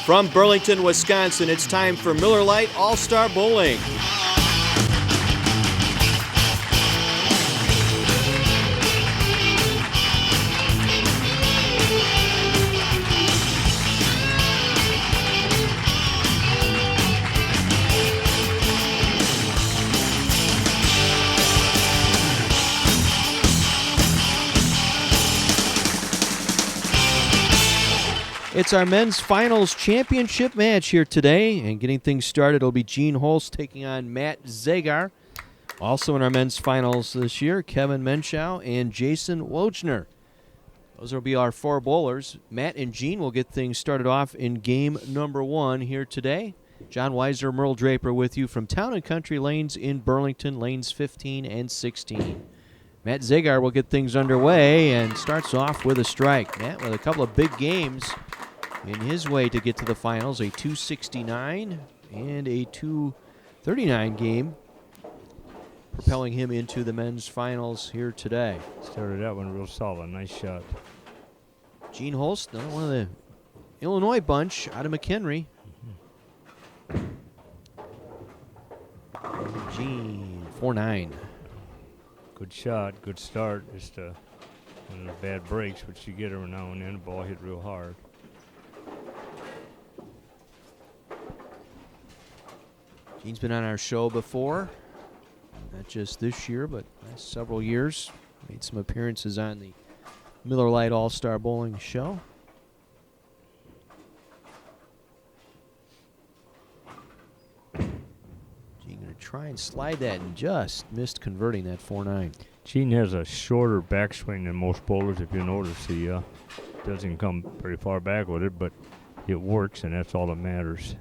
From Burlington, Wisconsin, it's time for Miller Lite All-Star Bowling. It's our men's finals championship match here today, and getting things started, it'll be Gene Holst taking on Matt Zagar. Also in our men's finals this year, Kevin Menschow and Jason Wojner. Those will be our four bowlers. Matt and Gene will get things started off in game number one here today. John Weiser, Merle Draper with you from Towne and Country Lanes in Burlington, lanes 15 and 16. Matt Zagar will get things underway and starts off with a strike. Matt with a couple of big games in his way to get to the finals, a 269 and a 239 game, propelling him into the men's finals here today. Started that one real solid. Nice shot. Gene Holst, another one of the Illinois bunch out of McHenry. Gene, 4-9. Good shot, good start. Just one of the bad breaks, which you get every now and then. The ball hit real hard. Gene's been on our show before, not just this year, but last several years. Made some appearances on the Miller Lite All-Star Bowling show. Gene going to try and slide that and just missed converting that 4-9. Gene has a shorter backswing than most bowlers. If you notice, he doesn't come very far back with it, but it works, and that's all that matters.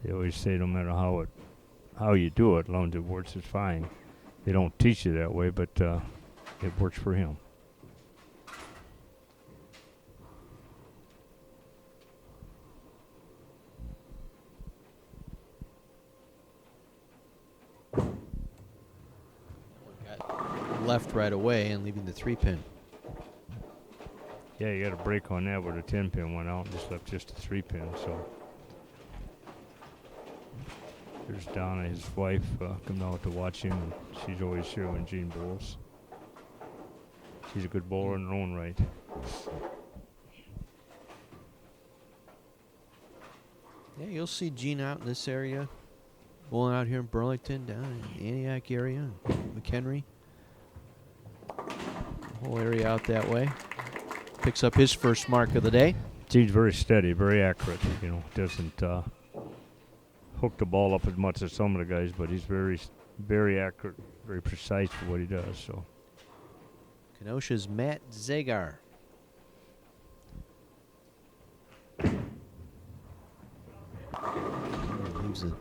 They always say no matter how you do it, as long as it works, it's fine. They don't teach you that way, but it works for him. Got left right away and leaving the 3-pin. Yeah, you got a break on that where the 10-pin went out and just left just a 3-pin, so. There's Donna, his wife, come out to watch him, and she's always here when Gene bowls. She's a good bowler in her own right. Yeah, you'll see Gene out in this area, bowling out here in Burlington, down in the Antioch area, McHenry. The whole area out that way. Picks up his first mark of the day. Gene's very steady, very accurate. You know, doesn't hook the ball up as much as some of the guys, but he's very, very accurate, very precise for what he does. So, Kenosha's Matt Zagar. Leaves a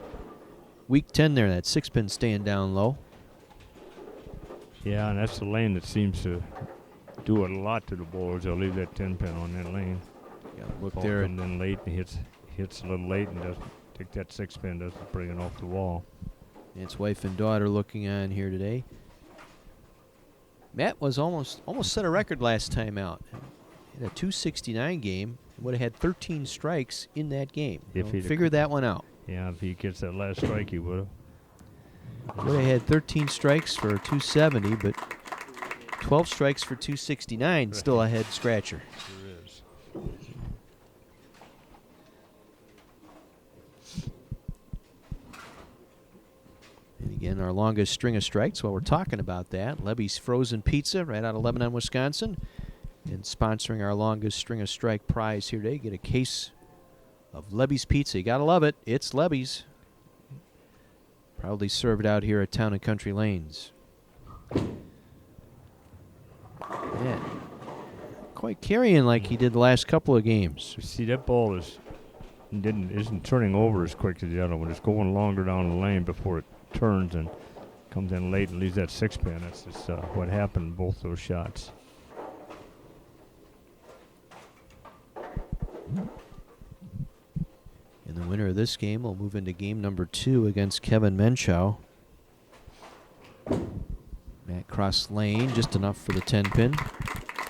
weak 10 there. That 6-pin staying down low. Yeah, and that's the lane that seems to do it a lot to the bowlers. They'll leave that 10-pin on that lane. Yeah, look there. And then late, and hits a little late and doesn't take that 6-pin, doesn't bring it off the wall. It's wife and daughter looking on here today. Matt was almost set a record last time out. He had a 269 game. Would have had 13 strikes in that game. Figure that one out. Yeah, if he gets that last strike, he would have. Would have had 13 strikes for 270, but 12 strikes for 269. Right. Still a head scratcher. Sure is. And again, our longest string of strikes, while we're talking about that, Lebby's Frozen Pizza right out of Lebanon, Wisconsin. And sponsoring our longest string of strike prize here today. Get a case of Lebby's Pizza. You got to love it. It's Lebby's. Proudly served out here at Towne and Country Lanes. Yeah. Quite carrying like he did the last couple of games. You see, that ball isn't turning over as quick as the other one. It's going longer down the lane before it turns and comes in late and leaves that 6-pin. That's just what happened in both those shots. And the winner of this game will move into game number 2 against Kevin Menschow. Matt crossed lane, just enough for the 10-pin.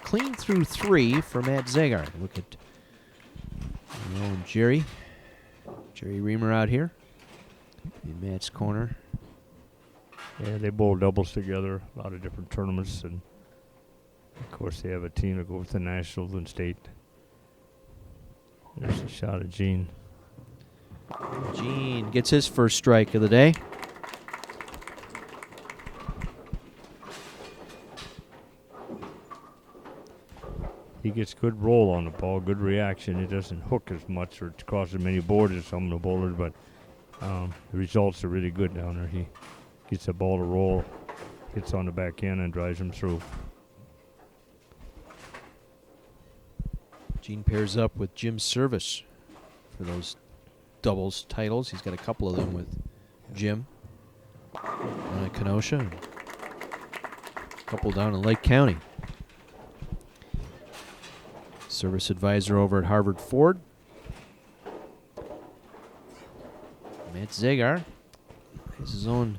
Clean through 3 for Matt Zagar. Look at Jerry Jerry Reamer out here in Matt's corner. Yeah, they bowl doubles together, a lot of different tournaments, and of course they have a team that goes to nationals and state. There's a shot at Gene. Gene gets his first strike of the day. He gets good roll on the ball, good reaction. It doesn't hook as much or it crosses many boards as some of the bowlers, but the results are really good down there. He gets the ball to roll, hits on the back end, and drives him through. Gene pairs up with Jim Service for those doubles titles. He's got a couple of them with Jim down at Kenosha, and a couple down in Lake County. Service advisor over at Harvard Ford. Matt Zagar has his own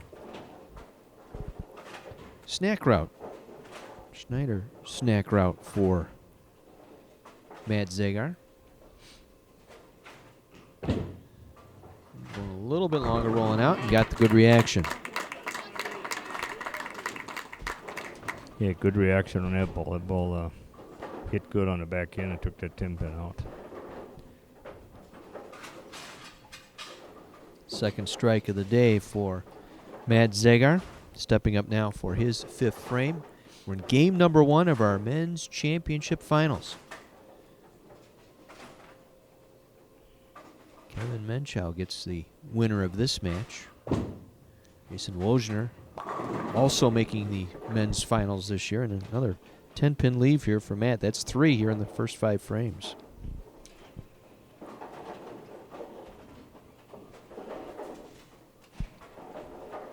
snack route. Schneider snack route for Matt Zagar. Going a little bit longer rolling out and got the good reaction. Yeah, good reaction on that ball. That ball hit good on the back end and took that 10-pin out. Second strike of the day for Matt Zagar. Stepping up now for his fifth frame. We're in game number 1 of our men's championship finals. Kevin Menchow gets the winner of this match. Jason Wojner also making the men's finals this year, and another 10-pin leave here for Matt. That's 3 here in the first 5 frames.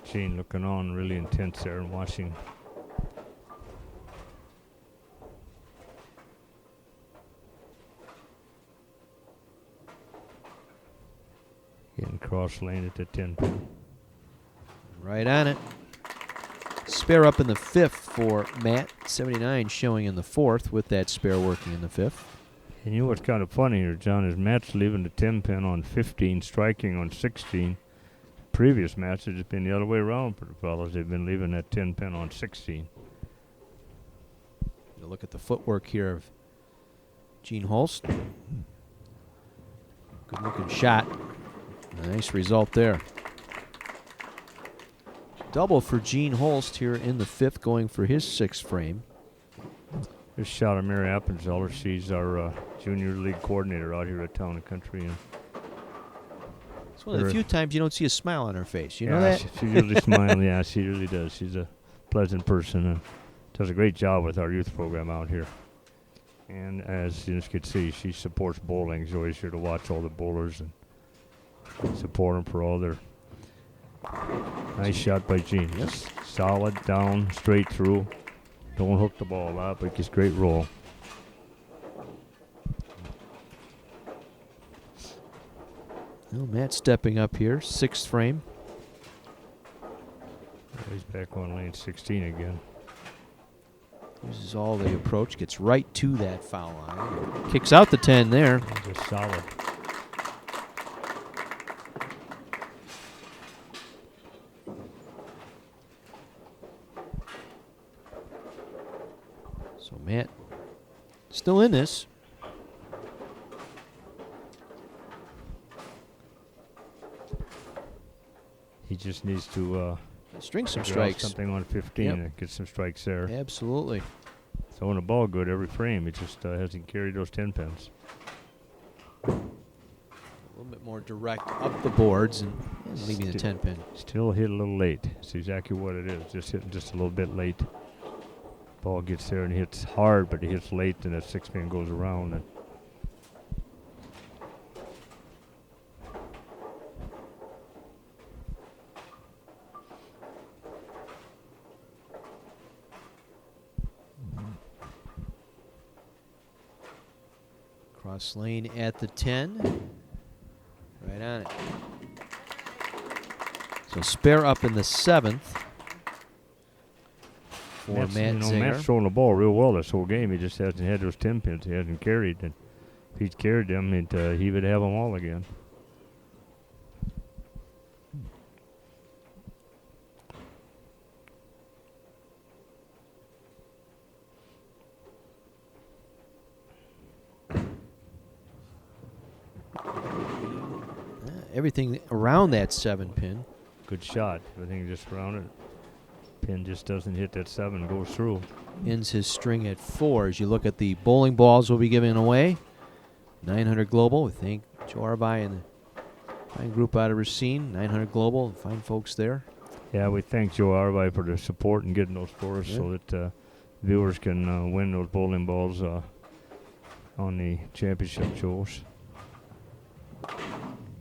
Gene looking on really intense there and watching. Getting cross lane at the 10-pin. Right on it. Spare up in the 5th for Matt. 79 showing in the 4th with that spare working in the 5th. And you know what's kind of funny here, John, is Matt's leaving the 10-pin on 15, striking on 16. Previous matches, it's been the other way around for the fellas. They've been leaving that 10-pin on 16. Look at the footwork here of Gene Holst. Good looking shot. Nice result there. Double for Gene Holst here in the 5th, going for his 6th frame. This shot of Mary Appenzeller. She's our junior league coordinator out here at Towne Country. And it's one of the few times you don't see a smile on her face. You know yeah, that? She usually smiles. Yeah, she really does. She's a pleasant person and does a great job with our youth program out here. And as you can see, she supports bowling. She's always here to watch all the bowlers and support them for all their. Nice shot by Gene. Yes, solid down, straight through. Don't hook the ball a lot, but gets great roll. Well, Matt stepping up here, 6th frame. He's back on lane 16 again. Uses all the approach, gets right to that foul line. Kicks out the 10 there. Just solid. So Matt still in this. He just needs to String some draw strikes. something on 15 Yep. and get some strikes there. Absolutely. Throwing the ball good every frame. He just hasn't carried those 10 pins. A little bit more direct up the boards and leaving the 10 pin. Still hit a little late. That's exactly what it is. Just hitting just a little bit late. Ball gets there and hits hard, but it hits late, and that 6-pin goes around. And Cross lane at the 10. Right on it. So spare up in the 7th for Matt Matt's Zagar. throwing the ball real well this whole game. He just hasn't had those 10 pins. He hasn't carried. And if he'd carried them, he would have them all again. everything around that 7 pin. Good shot. Everything just around it. Pin just doesn't hit that 7, goes through. Ends his string at 4. As you look at the bowling balls we'll be giving away, 900 Global. We thank Joe Arby and the fine group out of Racine. 900 Global, fine folks there. Yeah, we thank Joe Arby for the support and getting those for us so that viewers can win those bowling balls on the championship shows.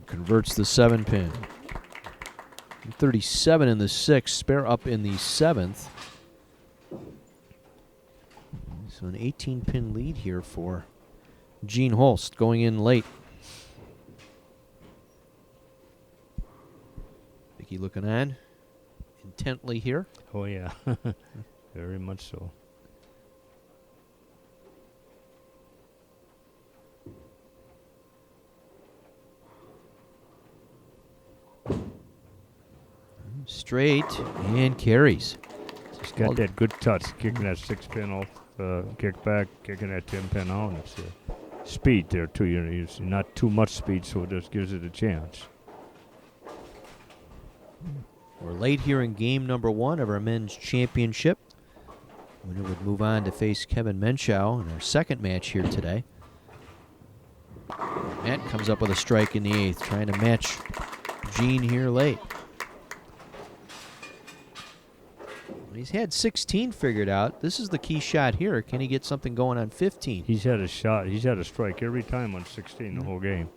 Converts the 7 pin. 37 in the 6th, spare up in the 7th. So an 18 pin lead here for Gene Holst going in late. Vicky looking on intently here. Oh, yeah. Very much so. Straight and carries. He's got that good touch, kicking that 6 pin off, kick back, kicking that 10 pin out. It's speed there, too. You know, it's not too much speed, so it just gives it a chance. We're late here in game number 1 of our men's championship. Winner would move on to face Kevin Menschow in our second match here today. Matt comes up with a strike in the 8th, trying to match Gene here late. He's had 16 figured out. This is the key shot here. Can he get something going on 15? He's had a shot. He's had a strike every time on 16 the whole game.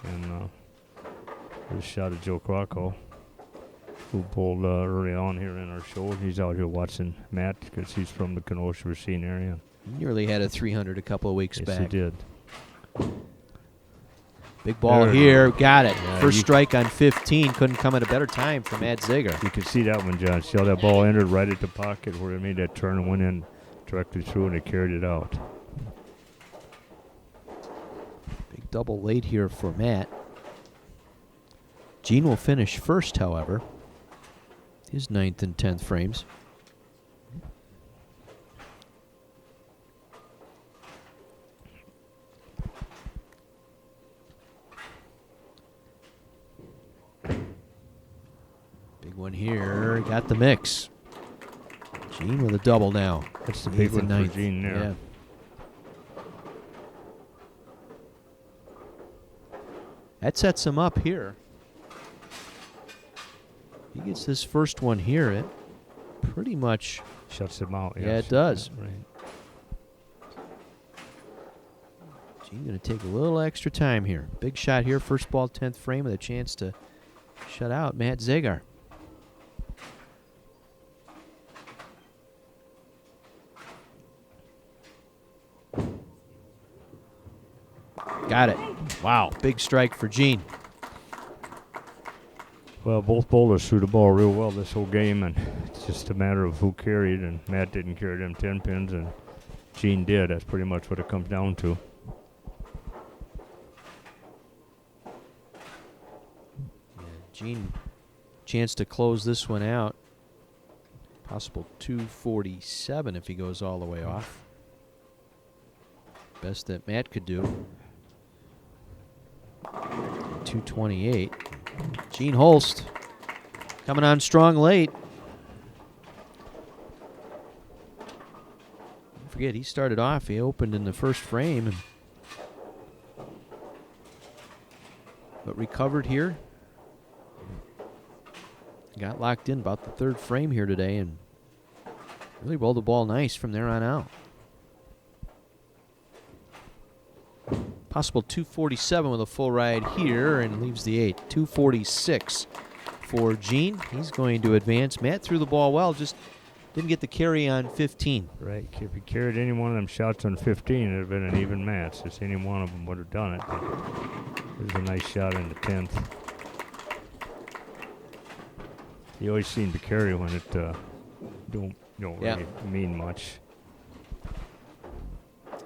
And this shot at Joe Crocco, who bowled early on here in our show. He's out here watching Matt because he's from the Kenosha Racine area. He nearly had a 300 a couple of weeks back. Yes, he did. Big ball here. Got it. Yeah, first strike on 15. Couldn't come at a better time for Matt Zager. You can see that one, John. See how that ball entered right at the pocket where it made that turn and went in directly through, and it carried it out. Big double late here for Matt. Gene will finish first, however. His 9th and 10th frames. One here, got the mix. Gene with a double now. That's the big one for Gene there. Yeah. That sets him up here. He gets this first one here. It pretty much shuts him out. Yeah, it does. Right. Gene going to take a little extra time here. Big shot here, first ball, 10th frame with a chance to shut out Matt Zager. Got it. Wow, big strike for Gene. Well, both bowlers threw the ball real well this whole game, and it's just a matter of who carried, and Matt didn't carry them 10 pins, and Gene did. That's pretty much what it comes down to. Yeah, Gene, chance to close this one out. Possible 247 if he goes all the way off. Best that Matt could do. 228. Gene Holst coming on strong late. Don't forget, he started off. He opened in the first frame, but recovered here. Got locked in about the 3rd frame here today and really bowled the ball nice from there on out. Possible 247 with a full ride here and leaves the 8. 246 for Gene. He's going to advance. Matt threw the ball well, just didn't get the carry on 15. Right. If he carried any one of them shots on 15, it would have been an even match. Just any one of them would have done it. It was a nice shot in the 10th. You always seem to carry when it don't really mean much.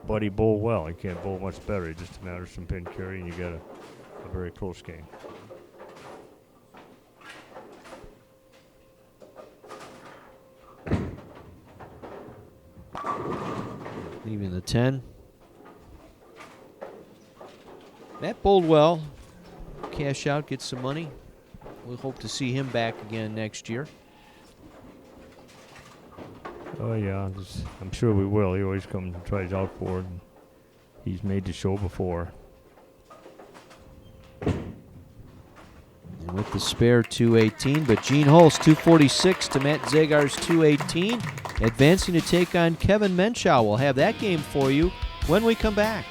But he bowled well. He can't bowl much better. It's just a matter of some pin carry, and you got a very close game. Leaving the 10. Matt bowled well. cash out, get some money. We hope to see him back again next year. Oh, yeah. I'm sure we will. He always comes and tries out for it. And he's made the show before. And with the spare 218, but Gene Holst 246 to Matt Zagar's 218. Advancing to take on Kevin Menschow. We'll have that game for you when we come back.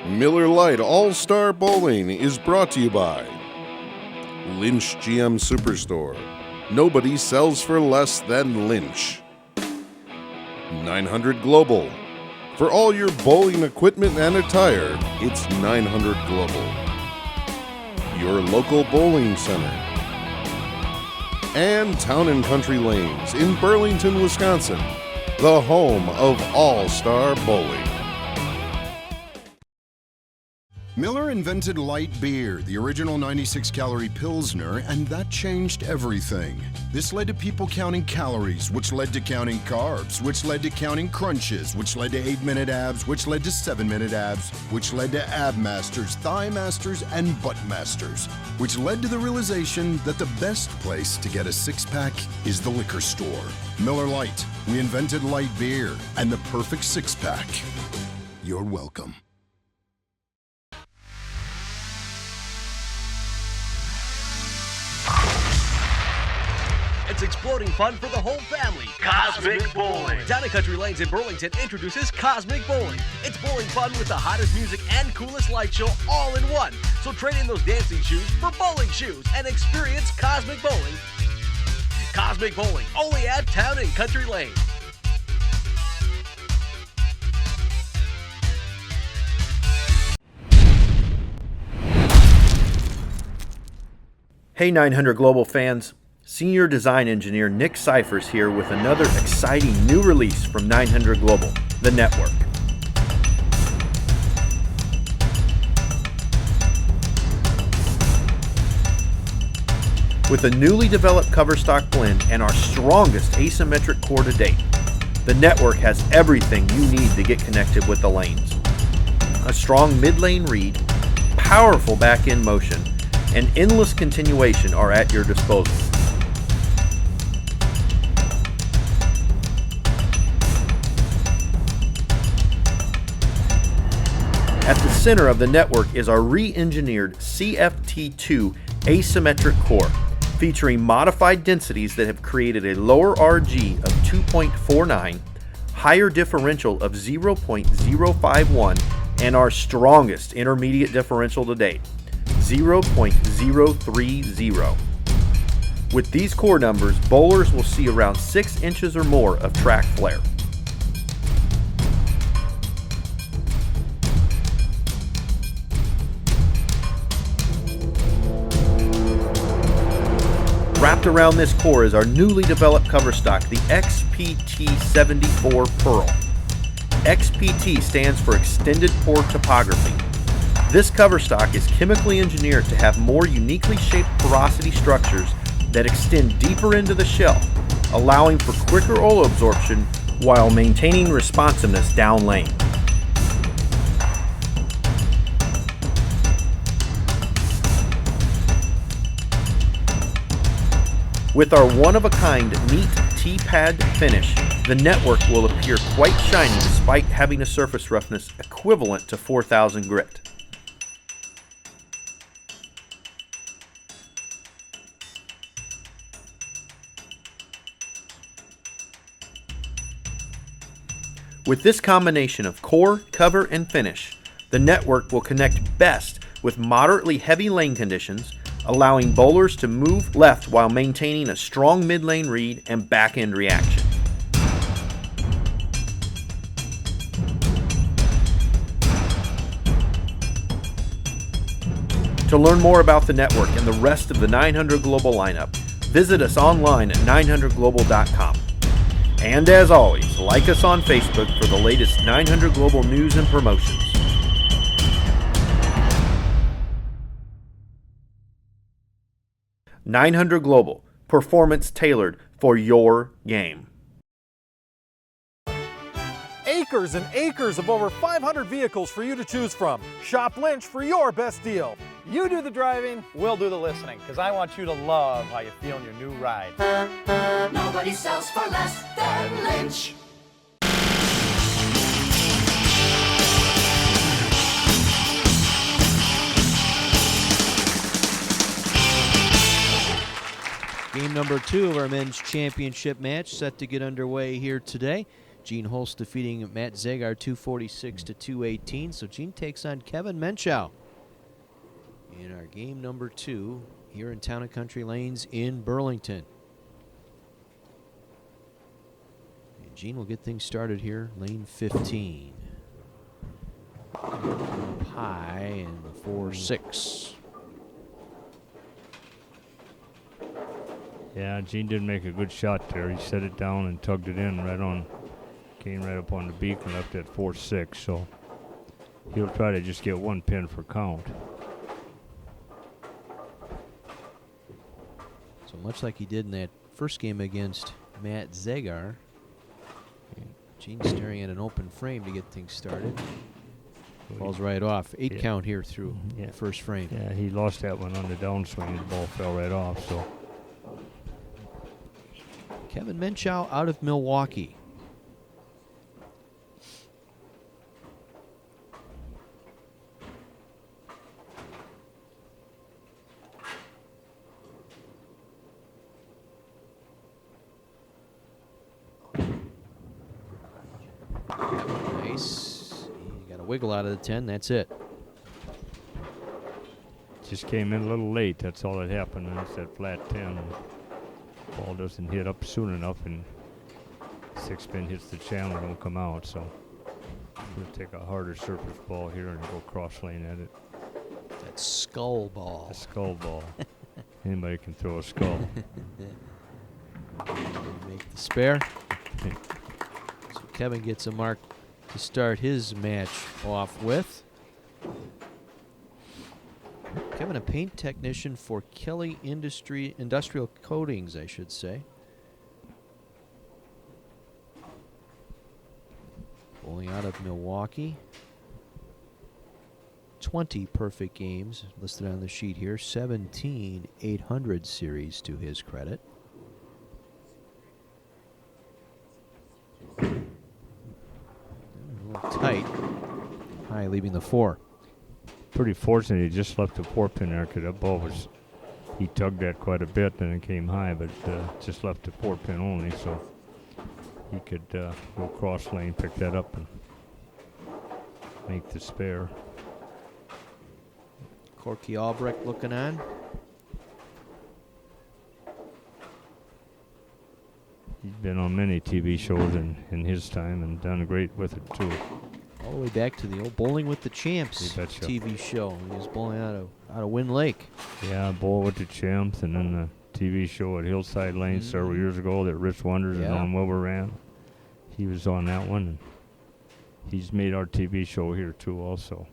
Miller Lite All-Star Bowling is brought to you by Lynch GM Superstore. Nobody sells for less than Lynch. 900 Global. For all your bowling equipment and attire, it's 900 Global. Your local bowling center. And Towne & Country Lanes in Burlington, Wisconsin, the home of All-Star Bowling. Miller invented light beer, the original 96-calorie Pilsner, and that changed everything. This led to people counting calories, which led to counting carbs, which led to counting crunches, which led to 8-minute abs, which led to 7-minute abs, which led to ab masters, thigh masters, and butt masters, which led to the realization that the best place to get a six-pack is the liquor store. Miller Lite. We invented light beer and the perfect six-pack. You're welcome. It's exploding fun for the whole family. Cosmic Bowling. Towne & Country Lanes in Burlington introduces Cosmic Bowling. It's bowling fun with the hottest music and coolest light show all in one. So trade in those dancing shoes for bowling shoes and experience Cosmic Bowling. Cosmic Bowling, only at Towne & Country Lanes. Hey 900 Global fans, Senior Design Engineer Nick Cyphers here with another exciting new release from 900 Global, the network. With a newly developed cover stock blend and our strongest asymmetric core to date, the network has everything you need to get connected with the lanes. A strong mid-lane read, powerful back-end motion, and endless continuation are at your disposal. At the center of the network is our re-engineered CFT2 asymmetric core, featuring modified densities that have created a lower RG of 2.49, higher differential of 0.051, and our strongest intermediate differential to date, 0.030. With these core numbers, bowlers will see around 6 inches or more of track flare. Wrapped around this core is our newly developed cover stock, the XPT74 Pearl. XPT stands for Extended Pore Topography. This cover stock is chemically engineered to have more uniquely shaped porosity structures that extend deeper into the shell, allowing for quicker oil absorption while maintaining responsiveness down lane. With our one-of-a-kind neat T-pad finish, the network will appear quite shiny despite having a surface roughness equivalent to 4000 grit. With this combination of core, cover, and finish, the network will connect best with moderately heavy lane conditions, allowing bowlers to move left while maintaining a strong mid-lane read and back-end reaction. To learn more about the network and the rest of the 900 Global lineup, visit us online at 900global.com. And as always, like us on Facebook for the latest 900 Global news and promotions. 900 Global, performance tailored for your game. Acres and acres of over 500 vehicles for you to choose from. Shop Lynch for your best deal. You do the driving, we'll do the listening, because I want you to love how you feel in your new ride. Nobody sells for less than Lynch. Game number 2 of our men's championship match set to get underway here today. Gene Holst defeating Matt Zagar 246 to 218. So Gene takes on Kevin Menschow in our game number 2 here in Town and Country Lanes in Burlington. And Gene will get things started here, lane 15. Up high and the 4-6. Yeah, Gene did make a good shot there. He set it down and tugged it in right on, came right up on the beak and left at 4-6. So he'll try to just get one pin for count. So much like he did in that first game against Matt Zagar, Gene staring at an open frame to get things started. Falls right off. 8 count here through the first frame. Yeah, he lost that one on the downswing. The ball fell right off. So Kevin Menschow out of Milwaukee. Nice. You got a wiggle out of the 10. That's it. just came in a little late. That's all that happened. And it's that flat 10. Ball doesn't hit up soon enough, and 6-pin hits the channel and don't come out. So we'll take a harder surface ball here and go cross lane at it. That skull ball. A skull ball. Anybody can throw a skull. Make the spare. So Kevin gets a mark to start his match off with. Kevin, a paint technician for Kelly Industrial Coatings, I should say. Bowling out of Milwaukee. 20 perfect games listed on the sheet here. 17 800 series to his credit. A little tight. High leaving the 4. Pretty fortunate he just left the 4-pin there, because that ball was, he tugged that quite a bit and it came high, but just left the 4-pin only, so he could go cross lane, pick that up, and make the spare. Corky Albrecht looking on. He's been on many TV shows in his time and done great with it too. All the way back to the old Bowling with the Champs TV show. He was bowling out of Wind Lake. Yeah, Bowl with the Champs, and then the TV show at Hillside Lane several years ago that Rich Wonders and Don Wilbur ran. He was on that one, and he's made our TV show here too also.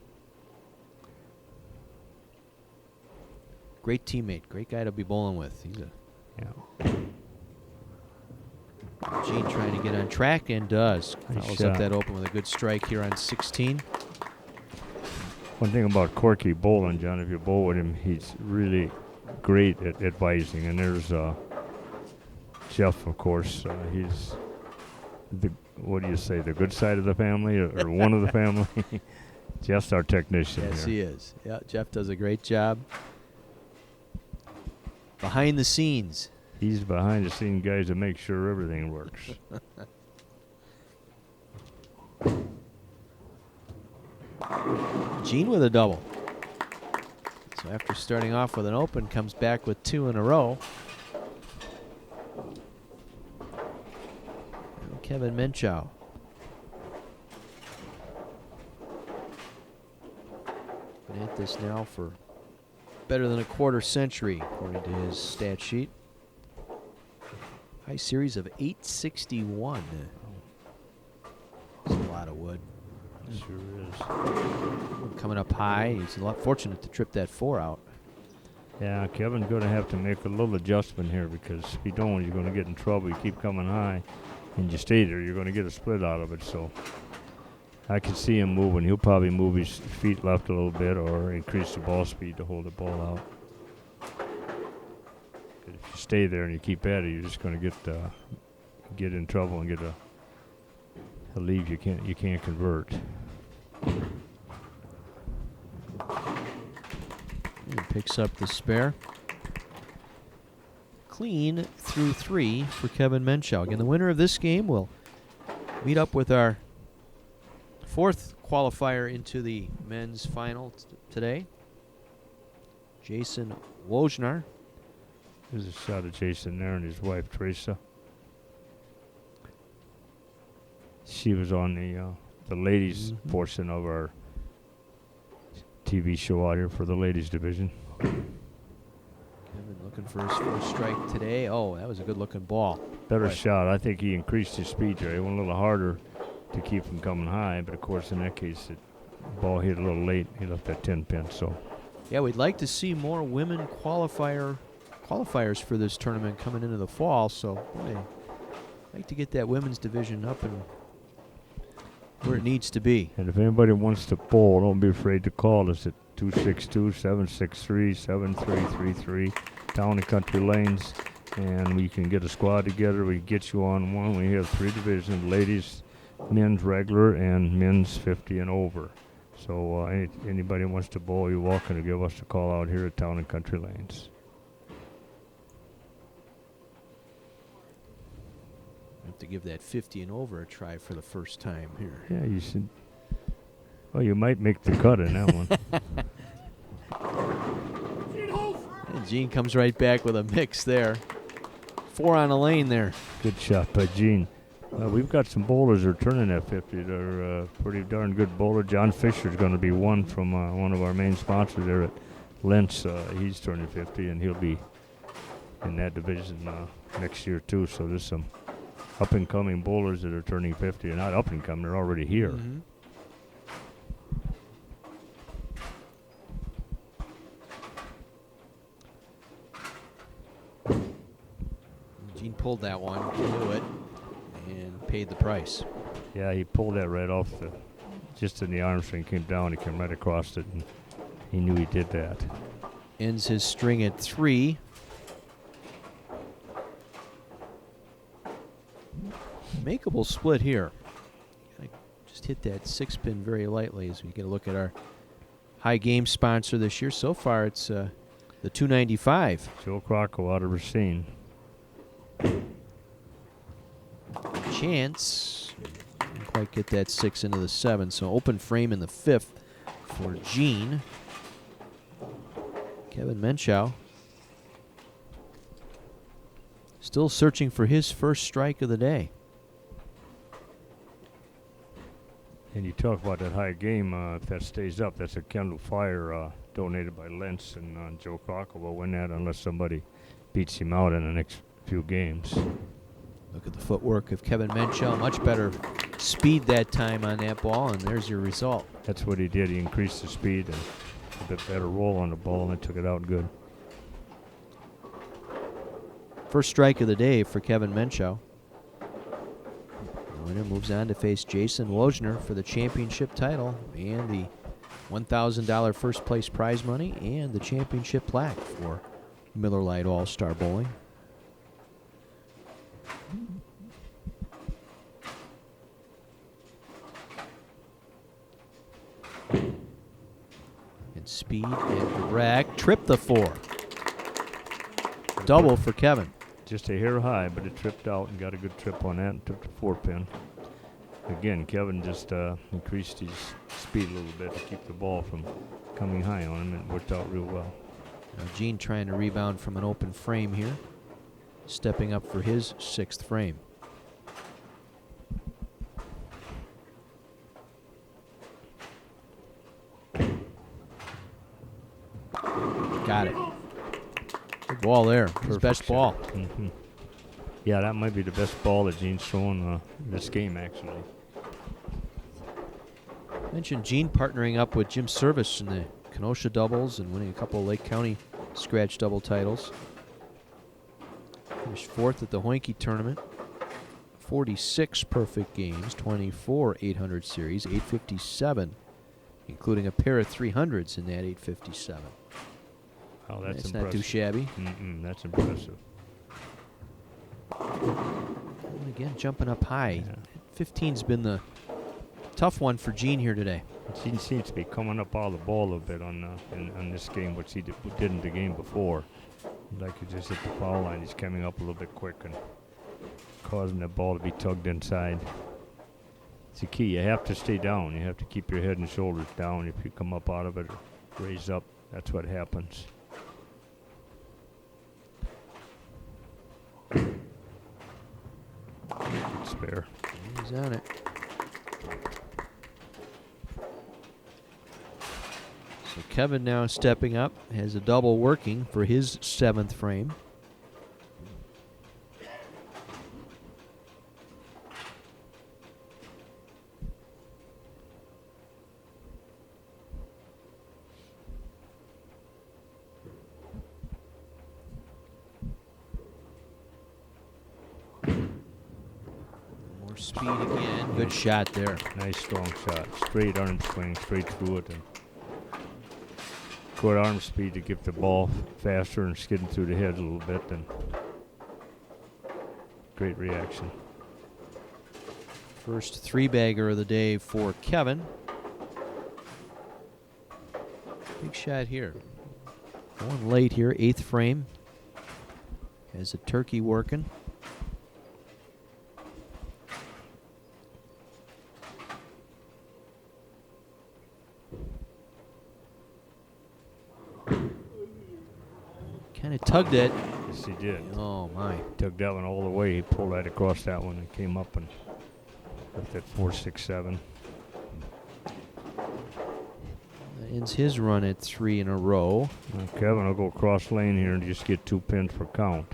Great teammate, great guy to be bowling with. He's a Gene trying to get on track and does. Follows up that open with a good strike here on 16. One thing about Corky bowling, John, if you bowl with him, he's really great at advising. And there's Jeff, of course. He's the, what do you say, the good side of the family or one of the family? Jeff's our technician. Yes, here. he is. Yeah, Jeff does a great job. Behind the scenes. He's behind the scenes guys to make sure everything works. Gene with a double. So after starting off with an open, comes back with 2 in a row. And Kevin Menschow. Been at this now for better than a quarter century, according to his stat sheet. High series of 861. That's a lot of wood. Sure is. Coming up high. He's a lot fortunate to trip that 4 out. Yeah, Kevin's going to have to make a little adjustment here because if you don't, you're going to get in trouble. You keep coming high and you stay there, you're going to get a split out of it. So I can see him moving. He'll probably move his feet left a little bit or increase the ball speed to hold the ball out. If you stay there and you keep at it, you're just going to get in trouble and get a lead you can't convert. He picks up the spare. Clean through 3 for Kevin Menschow. Again, the winner of this game will meet up with our 4th qualifier into the men's final today, Jason Wojnar. There's a shot of Jason there and his wife, Teresa. She was on the ladies' portion of our TV show out here for the ladies division. Kevin looking for his first strike today. Oh, that was a good-looking ball. Better shot. I think he increased his speed there. He went a little harder to keep from coming high, but of course in that case, the ball hit a little late. He left that 10 pin. So, yeah, we'd like to see more women qualifiers for this tournament coming into the fall. So, boy, I'd like to get that women's division up and where it needs to be. And if anybody wants to bowl, don't be afraid to call us at 262-763-7333, Towne and Country Lanes, and we can get a squad together. We can get you on one. We have 3 divisions: ladies, men's regular, and men's 50 and over. So anybody wants to bowl, you're welcome to give us a call out here at Towne and Country Lanes. Have to give that 50 and over a try for the first time here. Yeah, you should. Well, you might make the cut in that one. And Gene comes right back with a mix there. 4 on a lane there. Good shot by Gene. We've got some bowlers that are turning at 50. They're pretty darn good bowler. John Fisher's going to be one from one of our main sponsors there at Lentz. He's turning 50, and he'll be in that division next year too. So there's some up-and-coming bowlers that are turning 50. They're not up-and-coming, they're already here. Mm-hmm. Gene pulled that one, knew it, and paid the price. Yeah, he pulled that right off just in the arm string, came down, he came right across it, and he knew he did that. Ends his string at 3. Makeable split here. Just hit that 6-pin very lightly as we get a look at our high game sponsor this year. So far, it's the 295. Joe Crocco out of Racine. Chance didn't quite get that 6 into the 7. So open frame in the 5th for Gene. Kevin Menschow still searching for his first strike of the day. And you talk about that high game, if that stays up, that's a Kendall Fire donated by Lentz, and Joe Crocco will win that unless somebody beats him out in the next few games. Look at the footwork of Kevin Menschow. Much better speed that time on that ball, and there's your result. That's what he did. He increased the speed and a bit better roll on the ball, and it took it out good. First strike of the day for Kevin Menschow. The winner moves on to face Jason Wojnar for the championship title and the $1,000 first place prize money and the championship plaque for Miller Lite All-Star Bowling. And speed and direct. Trip the 4. Double for Kevin. Just a hair high, but it tripped out and got a good trip on that and took the 4-pin. Again, Kevin just increased his speed a little bit to keep the ball from coming high on him, and it worked out real well. Now Gene trying to rebound from an open frame here, stepping up for his 6th frame. Got it. Good ball there. His best ball. Mm-hmm. Yeah, that might be the best ball that Gene's thrown this game, actually. Mentioned Gene partnering up with Jim Service in the Kenosha doubles and winning a couple of Lake County scratch double titles. Finished 4th at the Hoinky tournament. 46 perfect games, 24 800 series, 857, including a pair of 300s in that 857. Oh, that's not too shabby. That's impressive. And again, jumping up high. Yeah. 15's been the tough one for Gene here today. He seems to be coming up all the ball a little bit on this game, which he didn't the game before. Like he just hit the foul line, he's coming up a little bit quick and causing the ball to be tugged inside. It's the key. You have to stay down. You have to keep your head and shoulders down. If you come up out of it or raise up, that's what happens. Good spare. He's on it. So Kevin now stepping up, has a double working for his 7th frame. More speed again. Good shot there. Nice strong shot. Straight arm swing, straight through it. And good arm speed to get the ball faster and skidding through the head a little bit. And great reaction. First 3-bagger of the day for Kevin. Big shot here. Going late here, 8th frame. Has a turkey working. Kind of tugged it. Yes, he did. Oh, my. Took that one all the way. He pulled right across that one and came up and left that 4-6-7. That ends his run at 3 in a row. Well, Kevin will go cross lane here and just get 2 pins per count.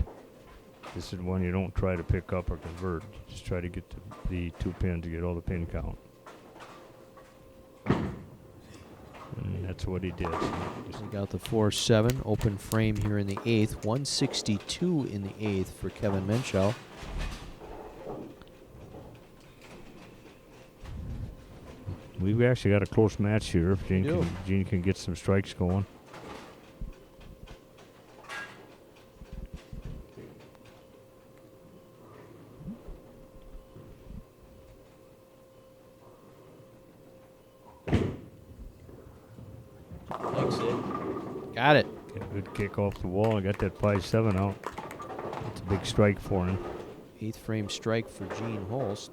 This is one you don't try to pick up or convert. Just try to get the 2 pins to get all the pin count. And that's what he did. So He got the 4-7, open frame here in the 8th. 162 in the 8th for Kevin Menschau. we've actually got a close match here. If Gene can get some strikes going. Got it. Good kick off the wall. I got that 5-7 out. That's a big strike for him. 8th frame strike for Gene Holst.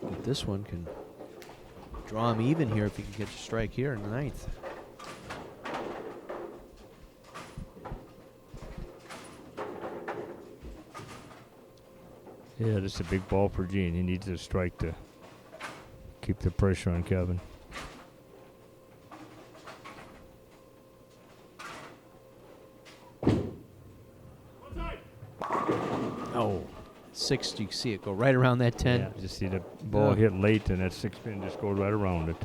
But this one can draw him even here if he can get a strike here in the 9th. Yeah, this is a big ball for Gene. He needs a strike to keep the pressure on Kevin. Oh, 6, you can see it go right around that 10. Yeah, just see the ball hit late, and that 6-pin just goes right around it.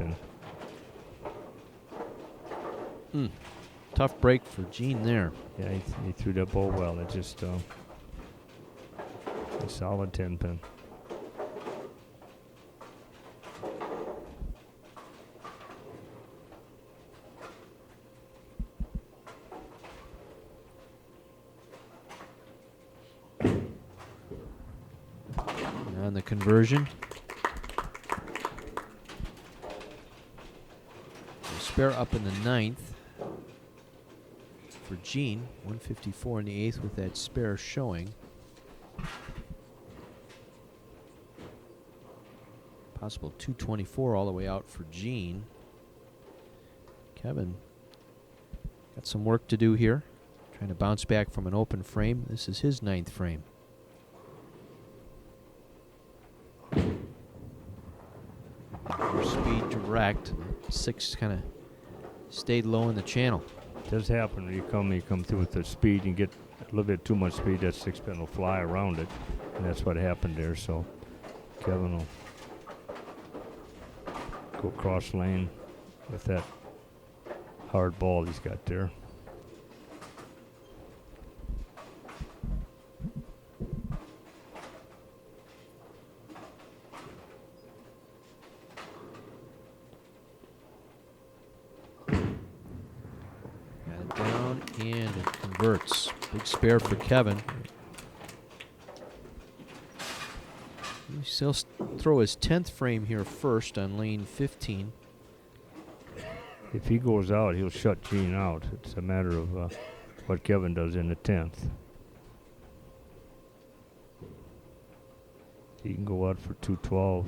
And Tough break for Gene there. yeah, he threw that ball well. It just a solid 10-pin. On the conversion. So spare up in the 9th for Gene. 154 in the 8th with that spare showing. Possible 224 all the way out for Gene. Kevin got some work to do here. Trying to bounce back from an open frame. This is his 9th frame. Speed direct. 6 kind of stayed low in the channel. It does happen when you come through with the speed and get a little bit too much speed. That 6-pin will fly around it, and that's what happened there. So Kevin will go cross lane with that hard ball he's got there. Got it down, and it converts. Big spare for Kevin. He'll throw his 10th frame here first on lane 15. If he goes out, he'll shut Gene out. It's a matter of what Kevin does in the 10th. He can go out for 212,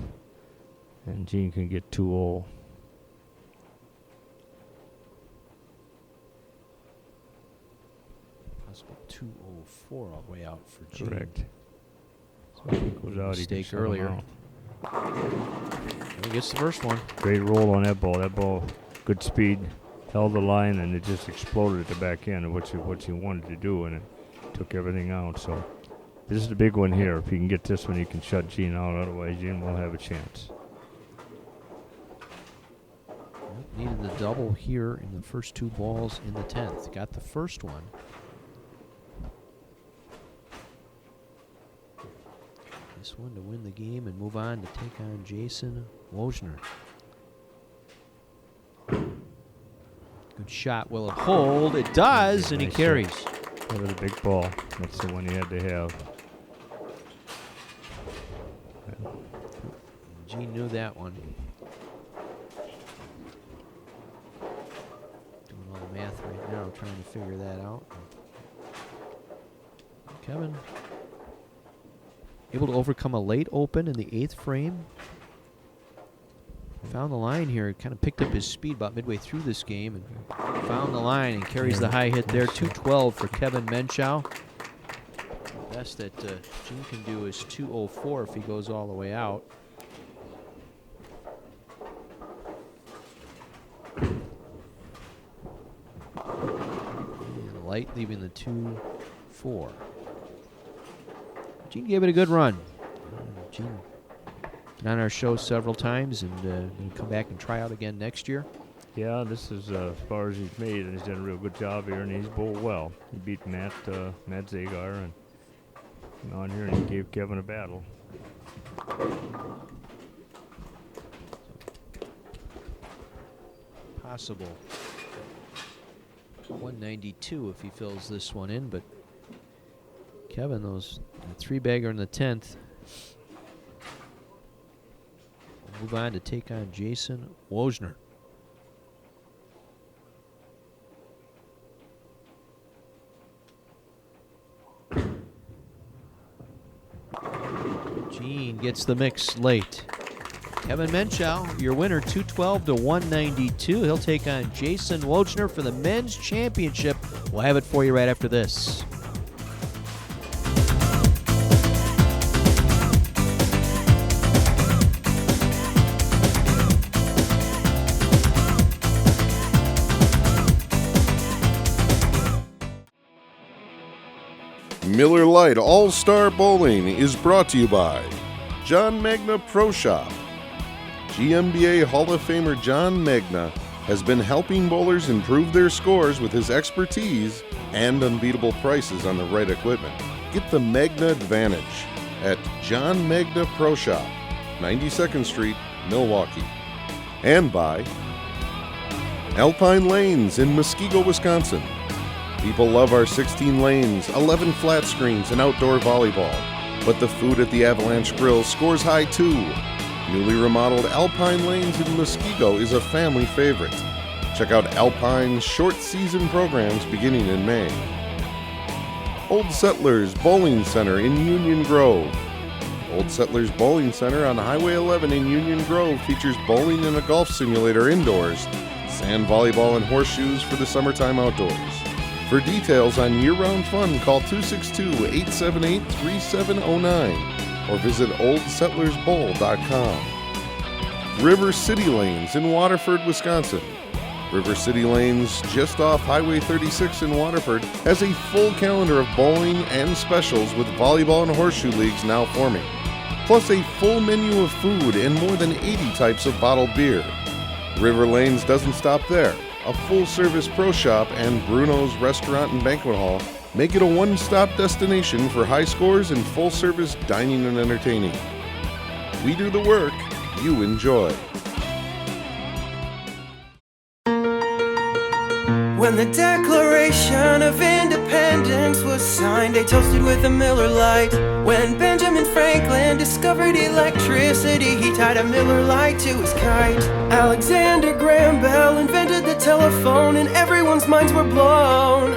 and Gene can get 2-0. Possible 204 all the way out for Gene. Correct. So if he goes out, he can Mistake shut him earlier. out. He gets the first one. Great roll on that ball. That ball, good speed, held the line, and it just exploded at the back end of what you wanted to do, and it took everything out. So this is the big one here. If he can get this one, he can shut Gene out. Otherwise, Gene will have a chance. Needed the double here in the first two balls in the 10th. Got the first one. This one to win the game and move on to take on Jason Wojner. Good shot. Will it hold? It does, and he Nice carries. shot. That was a big ball. That's the one he had to have. Gene knew that one. Doing all the math right now, trying to figure that out. Kevin able to overcome a late open in the 8th frame. Found the line here, kind of picked up his speed about midway through this game and found the line and carries the high hit there. 212 for Kevin Menschow. Best that Gene can do is 204 if he goes all the way out. And Lite leaving the 2-4. Gene gave it a good run. Gene been on our show several times and will come back and try out again next year. Yeah, this is as far as he's made, and he's done a real good job here, and he's bowled well. He beat Matt Zagar and on here, and he gave Kevin a battle. Possible 192 if he fills this one in, but Kevin, those three-bagger in the 10th. We'll move on to take on Jason Wojner. Gene gets the mix late. Kevin Menschow, your winner, 212 to 192. He'll take on Jason Wojner for the men's championship. We'll have it for you right after this. Miller Lite All-Star Bowling is brought to you by John Magna Pro Shop. GMBA Hall of Famer John Magna has been helping bowlers improve their scores with his expertise and unbeatable prices on the right equipment. Get the Magna advantage at John Magna Pro Shop, 92nd Street, Milwaukee. And by Alpine Lanes in Muskego, Wisconsin. People love our 16 lanes, 11 flat screens, and outdoor volleyball. But the food at the Avalanche Grill scores high too. Newly remodeled Alpine Lanes in Muskego is a family favorite. Check out Alpine's short season programs beginning in May. Old Settlers Bowling Center in Union Grove. Old Settlers Bowling Center on Highway 11 in Union Grove features bowling and a golf simulator indoors, sand volleyball and horseshoes for the summertime outdoors. For details on year-round fun, call 262-878-3709 or visit oldsettlersbowl.com. River City Lanes in Waterford, Wisconsin. River City Lanes, just off Highway 36 in Waterford, has a full calendar of bowling and specials with volleyball and horseshoe leagues now forming. plus a full menu of food and more than 80 types of bottled beer. River Lanes doesn't stop there. A full-service pro shop and Bruno's Restaurant and Banquet Hall make it a one-stop destination for high scores and full-service dining and entertaining. We do the work, you enjoy. When the Declaration of Independence was signed, they toasted with a Miller Lite. When Benjamin Franklin discovered electricity, he tied a Miller Lite to his kite. Alexander Graham Bell invented the telephone, and everyone's minds were blown.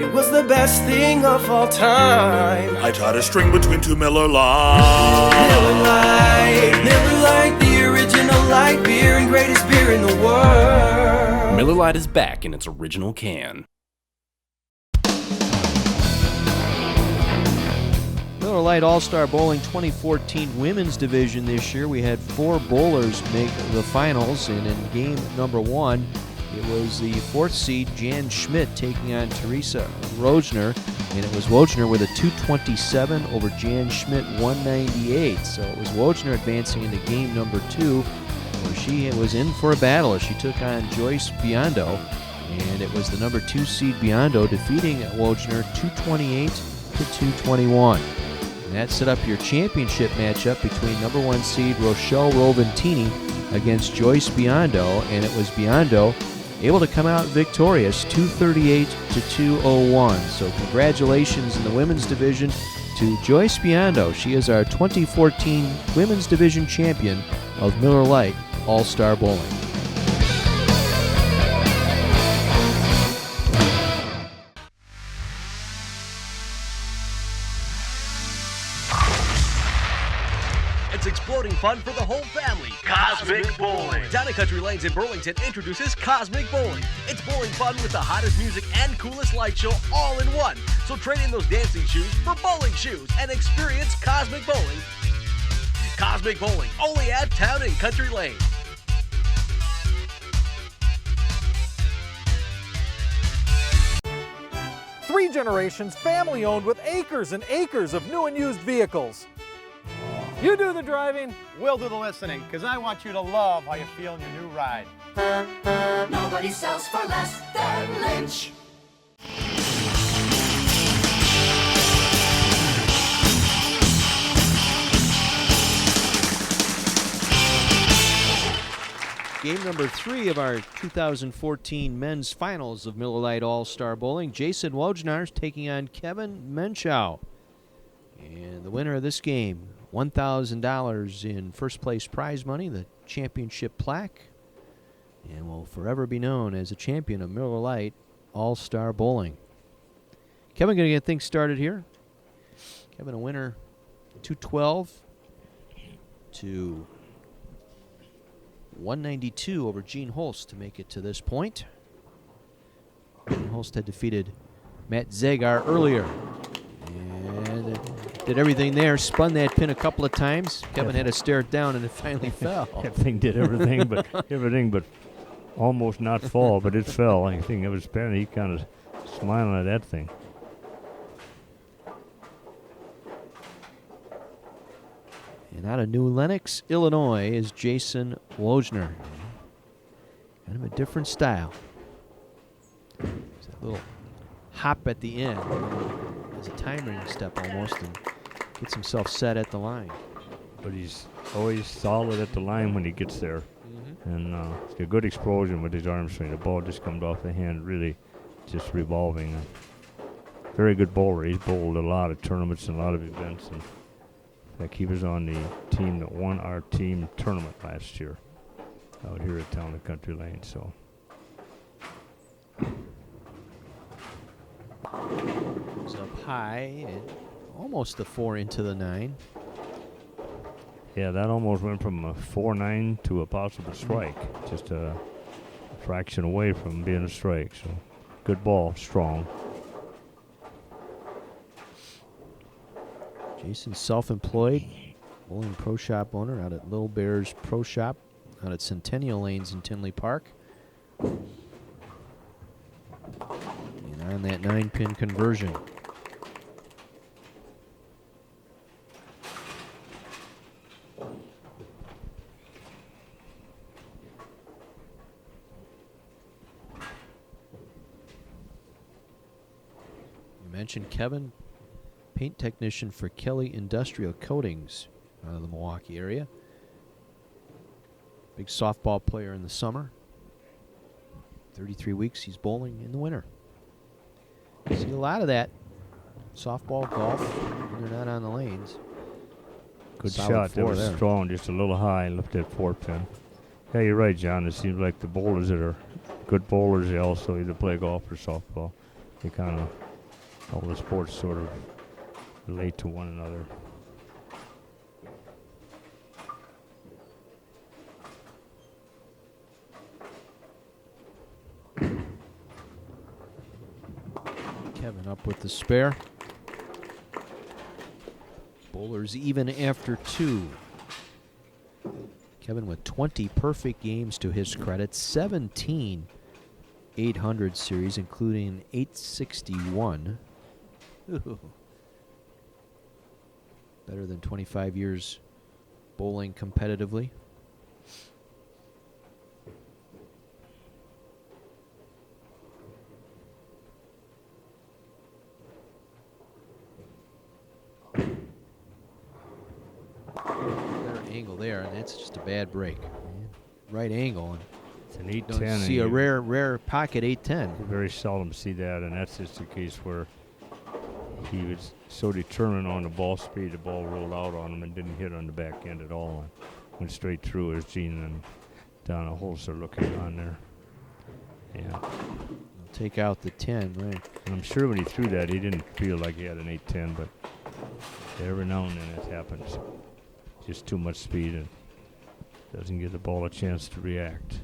It was the best thing of all time. I tied a string between two Miller Lites. Miller Lite, the original light beer and greatest beer in the world. Miller Lite is back in its original can. Miller Lite All-Star Bowling 2014 Women's Division this year. We had 4 bowlers make the finals, and in game number 1, it was the 4th seed Jan Schmidt taking on Teresa Wojner, and it was Wojner with a 227 over Jan Schmidt 198. So it was Wojner advancing into game number 2, where she was in for a battle as she took on Joyce Biondo, and it was the number 2 seed Biondo defeating Wojner 228 to 221. And that set up your championship matchup between number 1 seed Rochelle Roventini against Joyce Biondo, and it was Biondo able to come out victorious 238 to 201. So congratulations in the women's division to Joyce Biondo. She is our 2014 women's division champion of Miller Lite All-Star Bowling. It's exploding fun for the whole family. Cosmic Bowling. Towne Country Lanes in Burlington introduces Cosmic Bowling. It's bowling fun with the hottest music and coolest light show all in one. So trade in those dancing shoes for bowling shoes and experience Cosmic Bowling. Cosmic Bowling, only at Towne Country Lanes. Three generations, family owned with acres and acres of new and used vehicles. You do the driving. We'll do the listening, because I want you to love how you feel in your new ride. Nobody sells for less than Lynch. Game number 3 of our 2014 men's finals of Miller Lite All-Star Bowling. Jason Wojnar taking on Kevin Menchow. And the winner of this game, $1,000 in first place prize money, the championship plaque, and will forever be known as a champion of Miller Lite All-Star Bowling. Kevin going to get things started here. Kevin a winner 212 to 192 over Gene Holst to make it to this point. Gene Holst had defeated Matt Zagar earlier. And did everything there, spun that pin a couple of times. Kevin had to stare it down and it finally fell. That thing did everything but almost not fall, but it fell. I think it was bad. He kind of smiling at that thing. And out of New Lenox, Illinois, is Jason Wojnar. Kind of a different style. There's that little hop at the end. There's a timing step almost, and gets himself set at the line. But he's always solid at the line when he gets there. And it's a good explosion with his arm swing. The ball just comes off the hand, really just revolving. Very good bowler. He's bowled a lot of tournaments and a lot of events. And in fact, he was on the team that won our team tournament last year out here at Towne Country Lane. So goes up high and almost a 4 into the 9. yeah, that almost went from a 4-9 to a possible strike. Just a fraction away from being a strike. So good ball, strong. Jason's self-employed, bowling pro shop owner out at Little Bears Pro Shop out at Centennial Lanes in Tinley Park. And on that 9-pin conversion. mentioned Kevin, paint technician for Kelly Industrial Coatings out of the Milwaukee area. Big softball player in the summer. 33 weeks he's bowling in the winter. See a lot of that. Softball, golf, when they're not on the lanes. Good Solid shot. That four was there. strong, just a little high. Left that 4-pin. Yeah, you're right, John. It seems like the bowlers that are good bowlers, they also either play golf or softball. They kind of, all the sports sort of relate to one another. Kevin up with the spare. Bowlers even after 2. Kevin with 20 perfect games to his credit, 17 800 series, including 861. Ooh. Better than 25 years bowling competitively. Angle there, and that's just a bad break. Right angle, and It's an 8-10. don't see a rare pocket 8-10. You very seldom see that, and that's just the case where he was so determined on the ball speed, the ball rolled out on him and didn't hit on the back end at all. And went straight through as Gene and Donna Holzer looking on there. Yeah. Take out the 10, right? And I'm sure when he threw that, he didn't feel like he had an 8-10, but every now and then it happens. Just too much speed and doesn't give the ball a chance to react.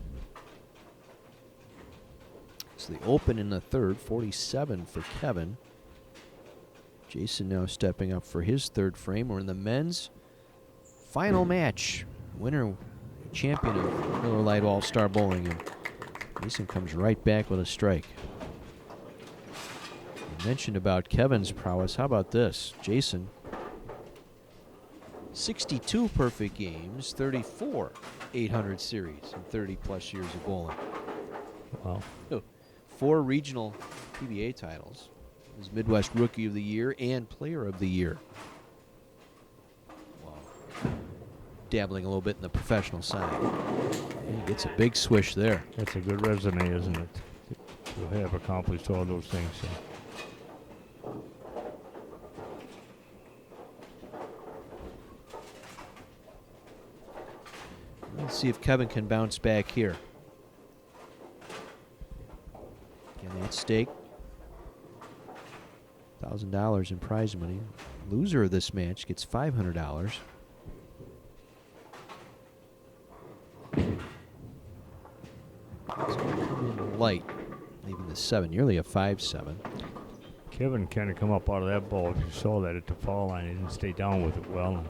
It's the open in the third, 47 for Kevin. Jason now stepping up for his third frame. We're in the men's final match. Winner, champion of Miller Lite All-Star Bowling. And Jason comes right back with a strike. You mentioned about Kevin's prowess. How about this? Jason, 62 perfect games, 34 800 series, and 30-plus years of bowling. Wow. 4 regional PBA titles. He was Midwest Rookie of the Year and Player of the Year. Wow. Dabbling a little bit in the professional side. And he gets a big swish there. That's a good resume, isn't it? To have accomplished all those things. So. Let's see if Kevin can bounce back here. Again, at stake, $1,000 in prize money. Loser of this match gets $500. It's going to come in light, leaving the 7, nearly a 5-7. Kevin kind of come up out of that ball. If you saw that at the foul line, he didn't stay down with it well. And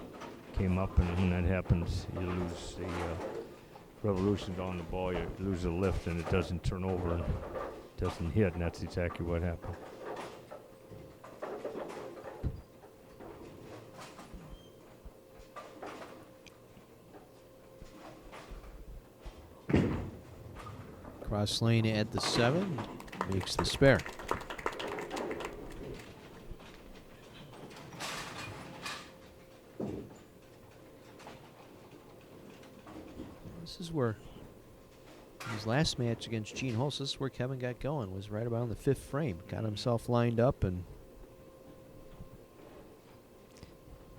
came up, and when that happens, you lose the revolutions on the ball. You lose the lift, and it doesn't turn over and doesn't hit, and that's exactly what happened. Cross lane at the 7, makes the spare. This is where his last match against Gene Holst, this is where Kevin got going, was right about the 5th frame. Got himself lined up and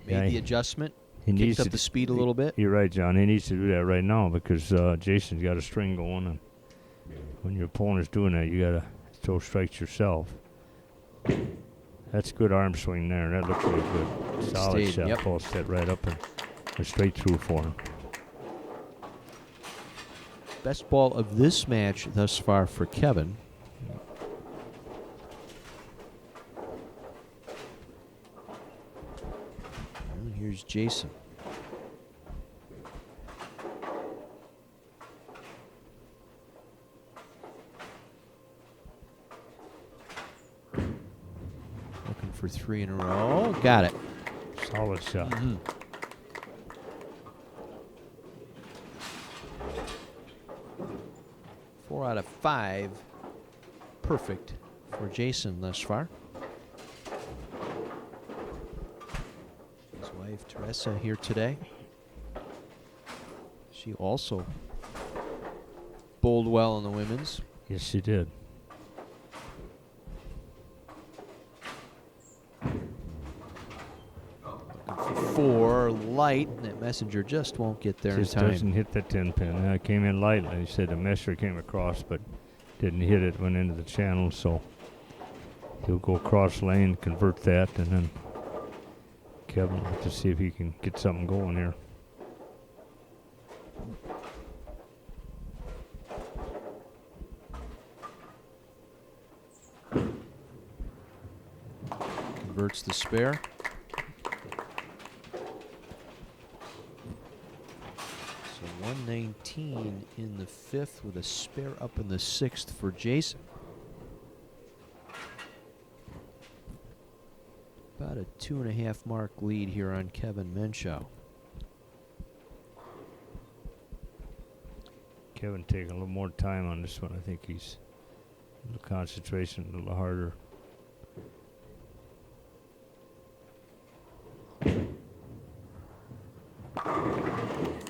made the adjustment. He kicked needs up to the speed a little bit. You're right, John. He needs to do that right now because Jason's got a string going, and when your opponent's doing that, you got to throw strikes yourself. That's good arm swing there. That looks really good. Solid Stayed, shot. yep. Ball set right up and went straight through for him. Best ball of this match thus far for Kevin. And here's Jason. Looking for 3 in a row. Got it. Solid shot. Mm-hmm. Four out of 5 perfect for Jason thus far. wife Teresa here today. She also bowled well in the women's. Yes, she did. For Lite, and that messenger just won't get there Just in time. doesn't hit that 10 pin. It came in lightly. He said the messenger came across, but didn't hit it. Went into the channel, so he'll go across lane, convert that, and then Kevin will have to see if he can get something going here. Converts the spare. So 119 in the 5th with a spare up in the 6th for Jason. About a 2.5 mark lead here on Kevin Menschow. Kevin taking a little more time on this one. I think he's a little concentration, a little harder.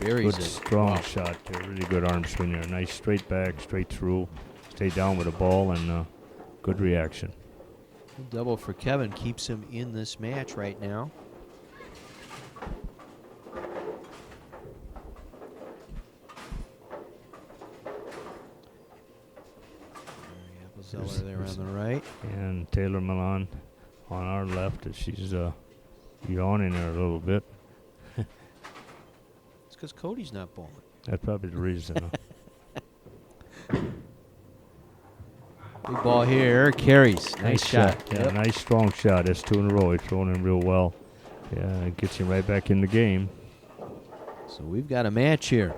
Buries Good it. strong Wow. shot there. Really good arm swing there. Nice straight back, straight through. Stay down with the ball and good reaction. Double for Kevin keeps him in this match right now. Zeller there on the right. And Taylor Milan on our left. She's yawning there a little bit. It's because Cody's not bowling. That's probably the reason. Big ball here. Carries. Nice shot. Yeah, Yep. nice strong shot. That's 2 in a row. He's throwing him real well. Yeah, it gets him right back in the game. So we've got a match here.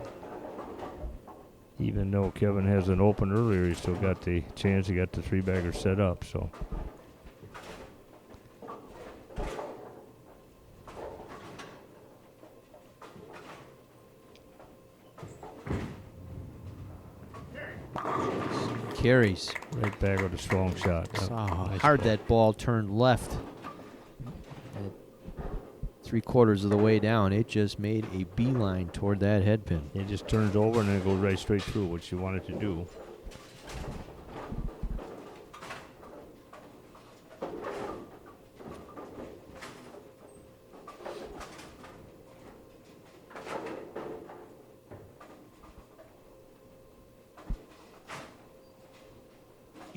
Even though Kevin hasn't opened earlier, he's still got the chance. He got the 3-bagger set up. So Carries. right back with a strong shot. Saw how Nice hard ball. that ball turned left. At 3/4 of the way down, it just made a beeline toward that head pin. It just turns over and then it goes right straight through, which you want it to do.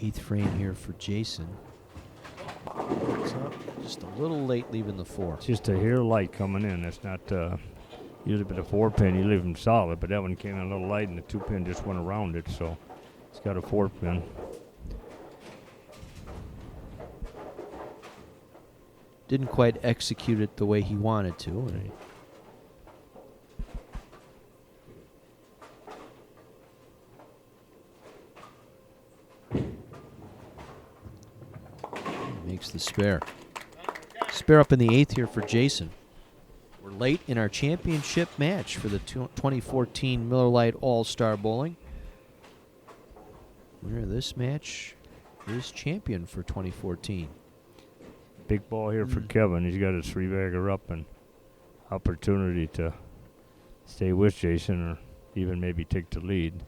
Eighth frame here for Jason. It's up just a little late leaving the 4. Just a hair light coming in. That's not usually with a 4-pin you leave them solid, but that one came in a little light and the 2-pin just went around it, so it's got a 4-pin. Didn't quite execute it the way he wanted to. And makes the spare. Spare up in the 8th here for Jason. We're late in our championship match for the 2014 Miller Lite All-Star Bowling. Winner of this match is champion for 2014. Big ball here for Kevin. He's got his 3-bagger up and opportunity to stay with Jason or even maybe take the lead.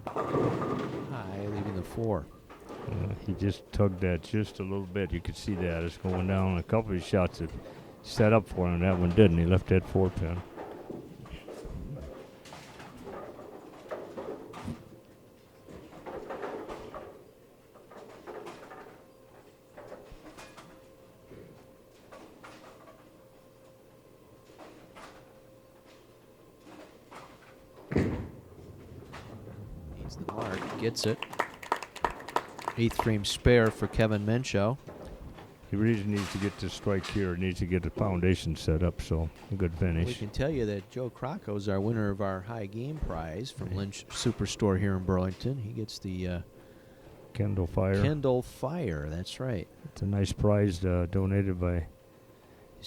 High, leaving the 4. He just tugged that just a little bit. You could see that. It's going down. A couple of his shots have set up for him. That one didn't. He left that 4-pin. Needs the mark. Gets it. 8th frame spare for Kevin Menschow. He really needs to get this strike here. Needs to get the foundation set up, so a good finish. We can tell you that Joe Crocco is our winner of our high game prize from Lynch Superstore here in Burlington. He gets the Kendall Fire. Kendall Fire, that's right. It's a nice prize donated by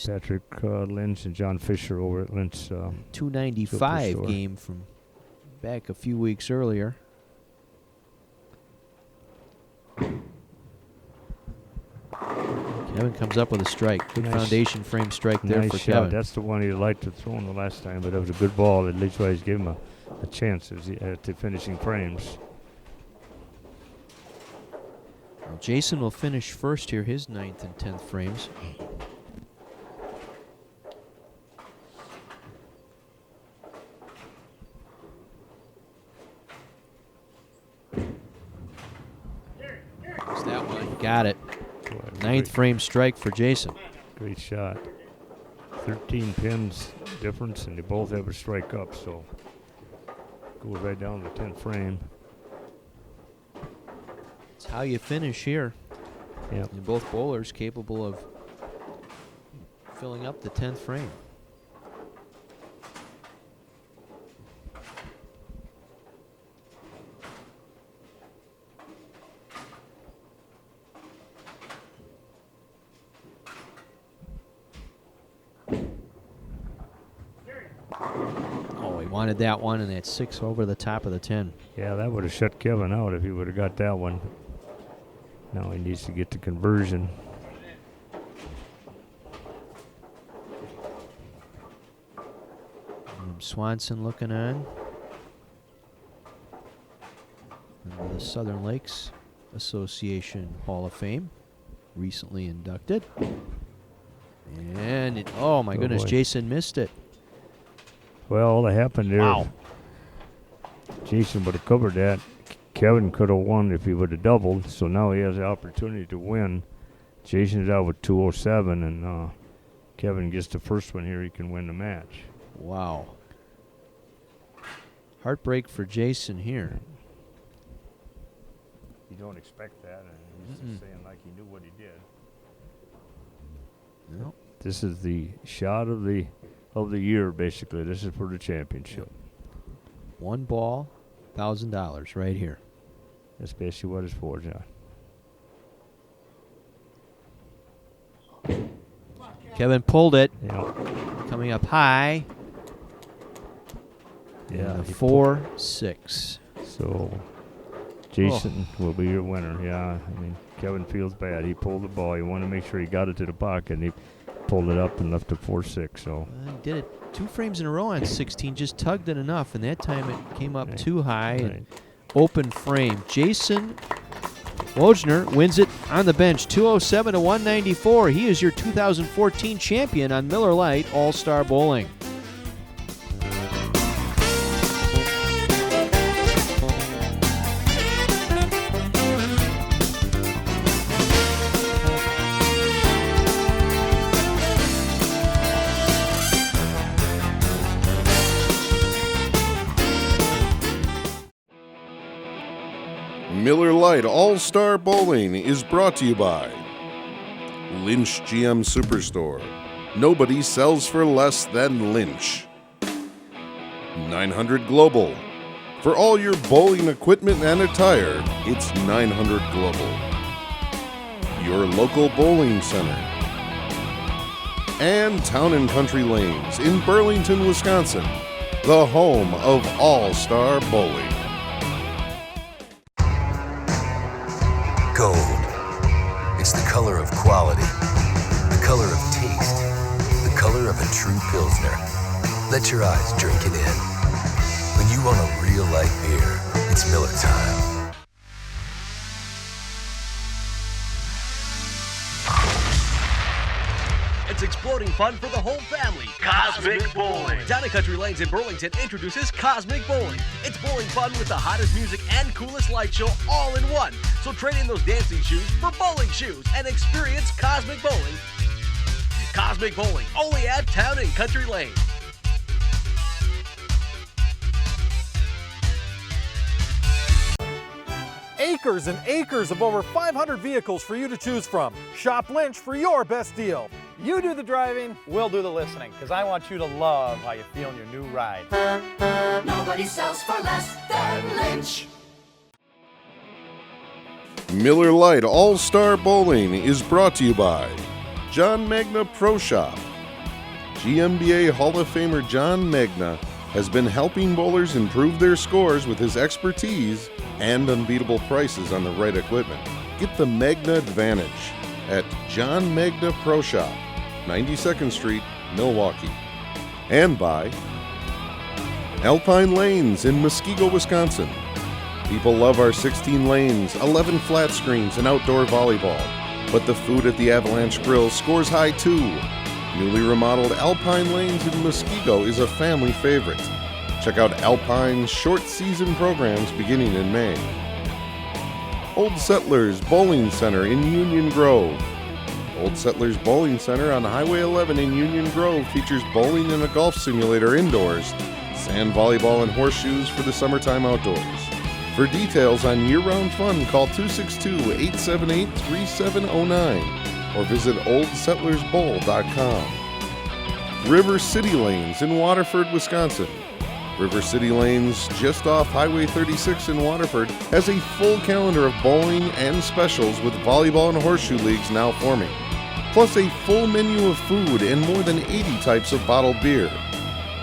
Patrick Lynch and John Fisher over at Lynch. 295 Superstore. game from back a few weeks earlier. Kevin comes up with a strike. Good foundation frame strike there nice for shot. Kevin. That's the one he liked to throw in the last time, but it was a good ball. At least he's gave him a chance at the finishing frames. Well, Jason will finish first here, his 9th and 10th frames. There's that one. Got it. 9th frame strike for Jason. Great shot. 13 pins difference, and they both have a strike up, so goes right down to the 10th frame. It's how you finish here. Yep. And both bowlers capable of filling up the 10th frame. Oh, he wanted that one, and that's 6 over the top of the 10. Yeah, that would have shut Kevin out if he would have got that one. Now he needs to get the conversion. Swanson looking on. And the Southern Lakes Association Hall of Fame, recently inducted. And oh my goodness, boy. Jason missed it. Well, all that happened there. Wow. Jason would have covered that. Kevin could have won if he would have doubled, so now he has the opportunity to win. Jason's out with 207, and Kevin gets the first one here. He can win the match. Wow. Heartbreak for Jason here. You don't expect that, and he's just saying like he knew what he did. Nope. This is the shot of the year, basically. This is for the championship. One ball, $1,000 right here. That's basically what it's for, John. Kevin pulled it. Yeah. Coming up high. Yeah. 4-6. So Jason will be your winner. Yeah. I mean, Kevin feels bad. He pulled the ball. He wanted to make sure he got it to the pocket, and he pulled it up and left it 4-6. So He did it 2 frames in a row on 16. Just tugged it enough, and that time it came up too high. And open frame. Jason Wojner wins it on the bench, 207 to 194. He is your 2014 champion on Miller Lite All-Star Bowling. Miller Lite All-Star Bowling is brought to you by Lynch GM Superstore. Nobody sells for less than Lynch. 900 Global. For all your bowling equipment and attire, it's 900 Global. Your local bowling center. And Towne & Country Lanes in Burlington, Wisconsin, the home of All-Star Bowling. Gold. It's the color of quality, the color of taste, the color of a true Pilsner. Let your eyes drink it in. When you want a real light beer, it's Miller time. It's exploding fun for the whole family. Cosmic Bowling. Towne & Country Lanes in Burlington introduces Cosmic Bowling. It's bowling fun with the hottest music and coolest light show all in one. So trade in those dancing shoes for bowling shoes and experience Cosmic Bowling. Cosmic Bowling, only at Towne & Country Lanes. Acres and acres of over 500 vehicles for you to choose from. Shop Lynch for your best deal. You do the driving, we'll do the listening, because I want you to love how you feel in your new ride. Nobody sells for less than Lynch. Miller Lite All-Star Bowling is brought to you by John Magna Pro Shop. GMBA Hall of Famer John Magna has been helping bowlers improve their scores with his expertise and unbeatable prices on the right equipment. Get the Magna Advantage at John Magna Pro Shop, 92nd Street, Milwaukee. And by Alpine Lanes in Muskego, Wisconsin. People love our 16 lanes, 11 flat screens, and outdoor volleyball. But the food at the Avalanche Grill scores high too. Newly remodeled Alpine Lanes in Muskego is a family favorite. Check out Alpine's short season programs beginning in May. Old Settlers Bowling Center in Union Grove. Old Settlers Bowling Center on Highway 11 in Union Grove features bowling and a golf simulator indoors, sand volleyball and horseshoes for the summertime outdoors. For details on year-round fun, call 262-878-3709 or visit oldsettlersbowl.com. River City Lanes in Waterford, Wisconsin. River City Lanes, just off Highway 36 in Waterford, has a full calendar of bowling and specials with volleyball and horseshoe leagues now forming, plus a full menu of food and more than 80 types of bottled beer.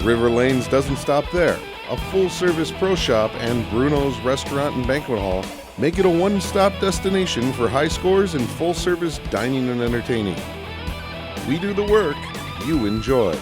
River Lanes doesn't stop there. A full-service pro shop and Bruno's Restaurant and Banquet Hall make it a one-stop destination for high scores and full-service dining and entertaining. We do the work, you enjoy.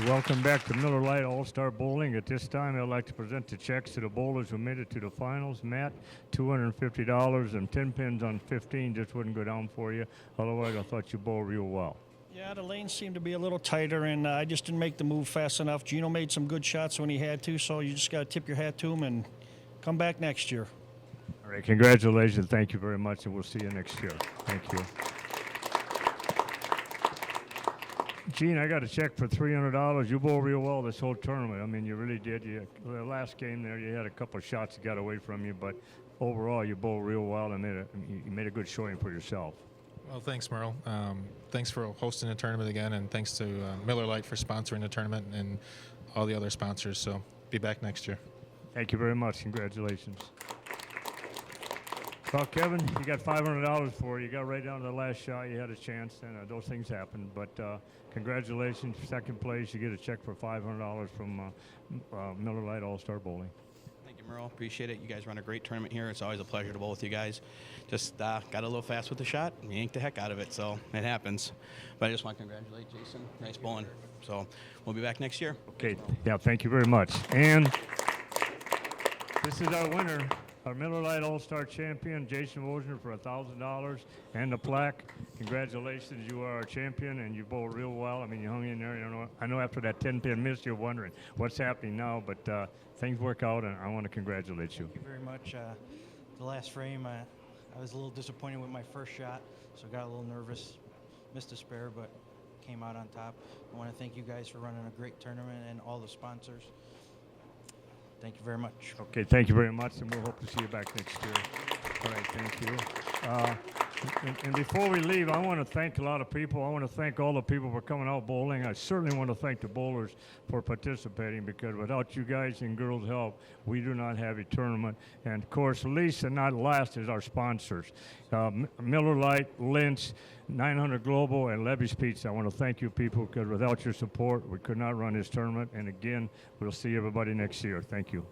Welcome back to Miller Lite All-Star Bowling. At this time, I'd like to present the checks to the bowlers who made it to the finals. Matt, $250 and 10 pins on 15 just wouldn't go down for you. Otherwise, I thought you bowled real well. Yeah, the lanes seemed to be a little tighter, and I just didn't make the move fast enough. Gino made some good shots when he had to, so you just got to tip your hat to him and come back next year. All right, congratulations. Thank you very much, and we'll see you next year. Thank you. Gene, I got a check for $300. You bowled real well this whole tournament. I mean, you really did. The last game there, you had a couple of shots that got away from you, but overall, you bowled real well and you made a good showing for yourself. Well, thanks, Merle. Thanks for hosting the tournament again, and thanks to Miller Lite for sponsoring the tournament and all the other sponsors. So be back next year. Thank you very much. Congratulations. Well, Kevin, you got $500 for you. You got right down to the last shot. You had a chance, and those things happen. But congratulations, second place. You get a check for $500 from Miller Lite All-Star Bowling. Thank you, Merle. Appreciate it. You guys run a great tournament here. It's always a pleasure to bowl with you guys. Just got a little fast with the shot. You yanked the heck out of it, so it happens. But I just want to congratulate Jason. Nice bowling. So we'll be back next year. Okay. Yeah, thank you very much. And this is our winner. Our Miller Lite All-Star champion, Jason Wozner, for $1,000 and the plaque. Congratulations, you are our champion, and you bowled real well. I mean, you hung in there. I know after that 10-pin miss, you're wondering what's happening now, but things work out, and I want to congratulate you. Thank you very much. The last frame, I was a little disappointed with my first shot, so got a little nervous, missed a spare, but came out on top. I want to thank you guys for running a great tournament and all the sponsors. Thank you very much. Okay, thank you very much, and we'll hope to see you back next year. All right, thank you. And before we leave, I want to thank a lot of people. I want to thank all the people for coming out bowling. I certainly want to thank the bowlers for participating, because without you guys and girls' help, we do not have a tournament. And, of course, least and not last is our sponsors. Miller Lite, Lynch, 900 Global, and Levy's Pizza. I want to thank you people, because without your support, we could not run this tournament. And again, we'll see everybody next year. Thank you.